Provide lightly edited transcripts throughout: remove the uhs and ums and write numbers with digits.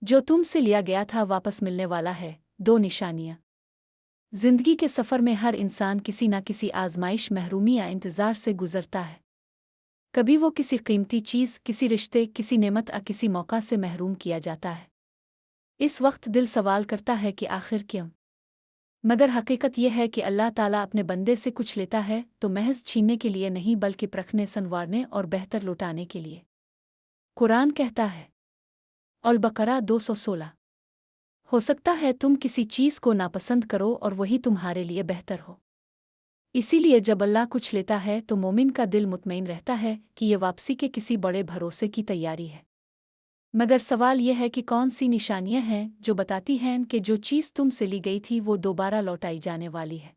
जो तुमसे लिया गया था वापस मिलने वाला है। दो निशानियाँ। जिंदगी के सफ़र में हर इंसान किसी न किसी आजमाइश, महरूमी या इंतज़ार से गुजरता है। कभी वो किसी कीमती चीज़, किसी रिश्ते, किसी नेमत या किसी मौका से महरूम किया जाता है। इस वक्त दिल सवाल करता है कि आखिर क्यों? मगर हकीकत यह है कि अल्लाह ताला अपने बंदे से कुछ लेता है तो महज छीनने के लिए नहीं, बल्कि परखने, संवारने और बेहतर लौटाने के लिए। कुरान कहता है, अल बकरा 216, हो सकता है तुम किसी चीज़ को नापसंद करो और वही तुम्हारे लिए बेहतर हो। इसीलिए जब अल्लाह कुछ लेता है तो मोमिन का दिल मुतमईन रहता है कि ये वापसी के किसी बड़े भरोसे की तैयारी है। मगर सवाल यह है कि कौन सी निशानियां हैं जो बताती हैं कि जो चीज़ तुमसे ली गई थी वो दोबारा लौटाई जाने वाली है।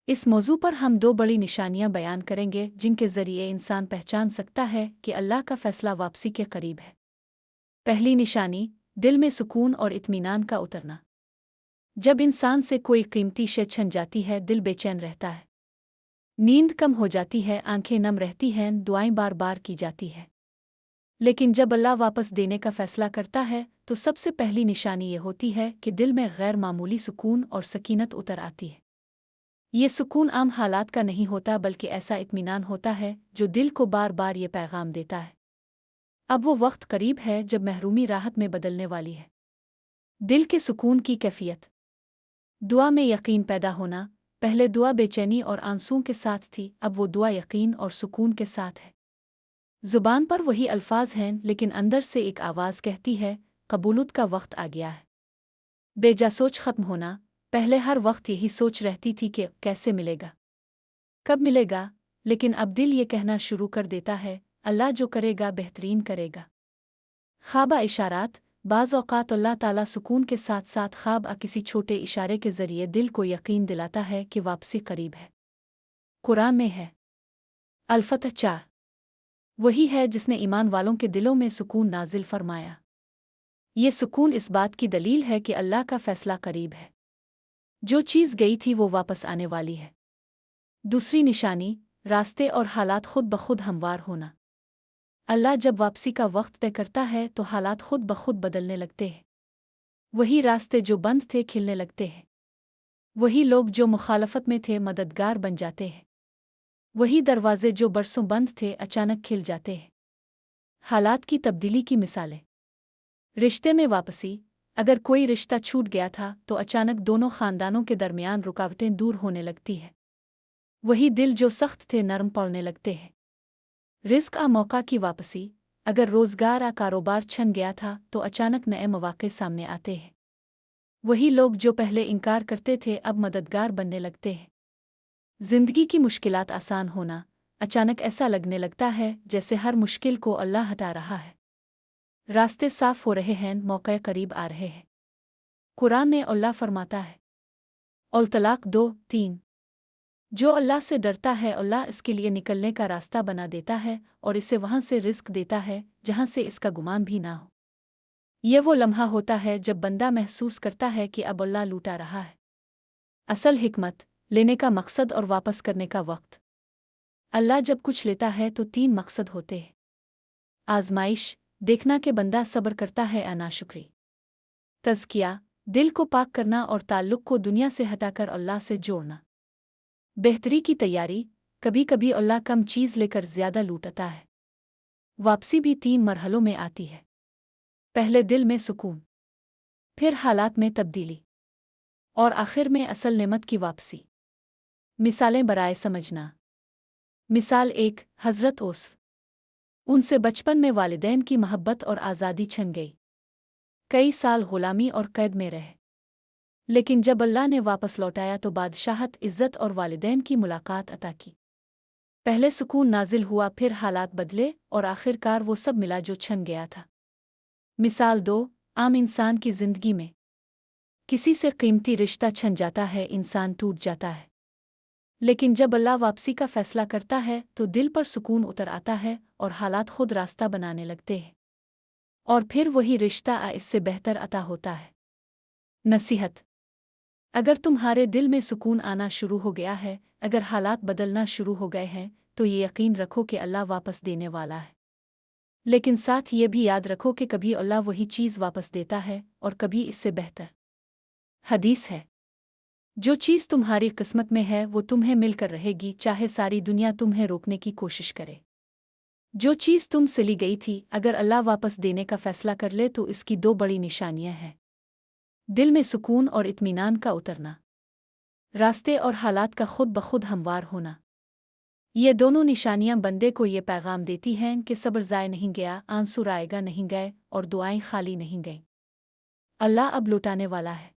इस मौजू पर हम दो बड़ी निशानियां बयान करेंगे जिनके ज़रिए इंसान पहचान सकता है कि अल्लाह का फ़ैसला वापसी के करीब है। पहली निशानी, दिल में सुकून और इत्मीनान का उतरना। जब इंसान से कोई कीमती शय छिन जाती है, दिल बेचैन रहता है, नींद कम हो जाती है, आंखें नम रहती हैं, दुआएं बार बार की जाती है। लेकिन जब अल्लाह वापस देने का फैसला करता है तो सबसे पहली निशानी ये होती है कि दिल में गैर मामूली सुकून और सकीनत उतर आती है। ये सुकून आम हालात का नहीं होता, बल्कि ऐसा इत्मीनान होता है जो दिल को बार बार ये पैगाम देता है, अब वो वक्त करीब है जब महरूमी राहत में बदलने वाली है। दिल के सुकून की कैफियत। दुआ में यकीन पैदा होना। पहले दुआ बेचैनी और आंसुओं के साथ थी, अब वो दुआ यकीन और सुकून के साथ है। ज़ुबान पर वही अल्फाज हैं, लेकिन अंदर से एक आवाज़ कहती है, कबूलत का वक्त आ गया है। बेजा सोच ख़त्म होना। पहले हर वक्त यही सोच रहती थी कि कैसे मिलेगा, कब मिलेगा, लेकिन अब दिल ये कहना शुरू कर देता है, अल्लाह जो करेगा बेहतरीन करेगा। ख्वाबा इशारात। बाज़ औक़ात अल्लाह ताला सुकून के साथ साथ ख्वाब किसी छोटे इशारे के ज़रिए दिल को यकीन दिलाता है कि वापसी करीब है। कुरान में है, अल-फतह 4, वही है जिसने ईमान वालों के दिलों में सुकून नाजिल फरमाया। ये सुकून इस बात की दलील है कि अल्लाह का फ़ैसला करीब है। जो चीज़ गई थी वो वापस आने वाली है। दूसरी निशानी, रास्ते और हालात खुद ब खुद हमवार होना। अल्लाह जब वापसी का वक्त तय करता है तो हालात खुद ब खुद बदलने लगते हैं। वही रास्ते जो बंद थे खिलने लगते हैं। वही लोग जो मुखालफत में थे मददगार बन जाते हैं। वही दरवाजे जो बरसों बंद थे अचानक खिल जाते हैं। हालात की तब्दीली की मिसालें। रिश्ते में वापसी। अगर कोई रिश्ता छूट गया था तो अचानक दोनों खानदानों के दरमियान रुकावटें दूर होने लगती हैं। वही दिल जो सख्त थे नरम पड़ने लगते हैं। रिस्क मौका की वापसी। अगर रोज़गार कारोबार छन गया था तो अचानक नए मौके सामने आते हैं। वही लोग जो पहले इनकार करते थे अब मददगार बनने लगते हैं। जिंदगी की मुश्किलात आसान होना। अचानक ऐसा लगने लगता है जैसे हर मुश्किल को अल्लाह हटा रहा है। रास्ते साफ हो रहे हैं, मौके करीब आ रहे हैं। कुरान में अल्लाह फरमाता है, और तलाक 2:3, जो अल्लाह से डरता है अल्लाह इसके लिए निकलने का रास्ता बना देता है और इसे वहाँ से रिस्क देता है जहाँ से इसका गुमान भी ना हो। ये वो लम्हा होता है जब बंदा महसूस करता है कि अब अल्लाह लूटा रहा है। असल हिकमत, लेने का मकसद और वापस करने का वक्त। अल्लाह जब कुछ लेता है तो 3 मकसद होते हैं। आजमाइश, देखना कि बंदा सब्र करता है या नाशुक्री। तज़किया, दिल को पाक करना और ताल्लुक़ को दुनिया से हटाकर अल्लाह से जोड़ना। बेहतरी की तैयारी, कभी कभी अल्लाह कम चीज़ लेकर ज़्यादा लूटता है। वापसी भी 3 मरहलों में आती है। पहले दिल में सुकून, फिर हालात में तब्दीली और आखिर में असल नेमत की वापसी। मिसालें बराए समझना। मिसाल 1, हज़रत यूसुफ़। उनसे बचपन में वालिदैन की मोहब्बत और आज़ादी छिन गई। कई साल ग़ुलामी और कैद में रहे, लेकिन जब अल्लाह ने वापस लौटाया तो बादशाहत, इज़्ज़त और वालिदैन की मुलाकात अता की। पहले सुकून नाजिल हुआ, फिर हालात बदले और आखिरकार वो सब मिला जो छिन गया था। मिसाल 2, आम इंसान की ज़िंदगी में किसी से कीमती रिश्ता छिन जाता है, इंसान टूट जाता है। लेकिन जब अल्लाह वापसी का फ़ैसला करता है तो दिल पर सुकून उतर आता है और हालात खुद रास्ता बनाने लगते हैं, और फिर वही रिश्ता इससे बेहतर अता होता है। नसीहत, अगर तुम्हारे दिल में सुकून आना शुरू हो गया है, अगर हालात बदलना शुरू हो गए हैं, तो ये यकीन रखो कि अल्लाह वापस देने वाला है। लेकिन साथ ये भी याद रखो कि कभी अल्लाह वही चीज़ वापस देता है और कभी इससे बेहतर। हदीस है, जो चीज़ तुम्हारी किस्मत में है वो तुम्हें मिलकर रहेगी, चाहे सारी दुनिया तुम्हें रोकने की कोशिश करे। जो चीज़ तुमसे ली गई थी, अगर अल्लाह वापस देने का फैसला कर ले तो इसकी दो बड़ी निशानियां हैं: दिल में सुकून और इत्मीनान का उतरना, रास्ते और हालात का खुद ब खुद हमवार होना। ये दोनों निशानियां बंदे को ये पैगाम देती हैं कि सब्र ज़ाय नहीं गया, आंसू आएगा नहीं गए और दुआएं खाली नहीं गईं। अल्लाह अब लौटाने वाला है।